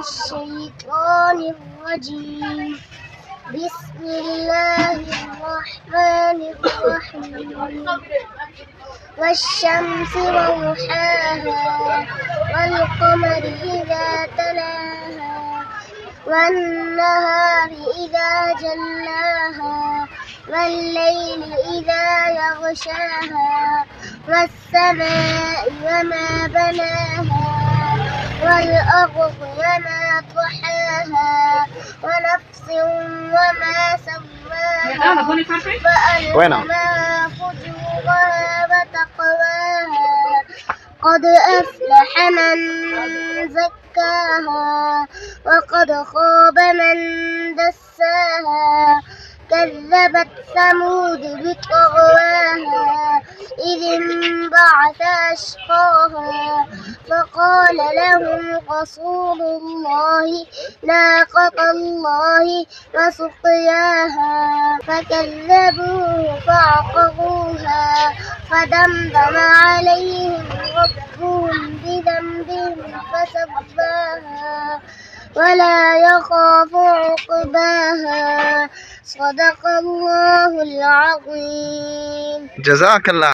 الشيطان الرجيم. بسم الله الرحمن الرحيم. والشمس وضحاها والقمر إذا تلاها والنهار إذا جلاها والليل إذا يغشاها والسماء وما بناها والأرض وما طحاها ونفس وما سواها فألهمها فجورها وتقواها قد أفلح من زكاها وقد خاب من دساها كذبت ثمود بطغواها إذ انبعث أشقاها فقال لهم رسول الله ناقة الله وسقياها فكذبوه فعقروها فدمدم عليهم ربهم بذنبهم فسواها ولا يخاف عقباها. صدق الله العظيم. جزاك الله.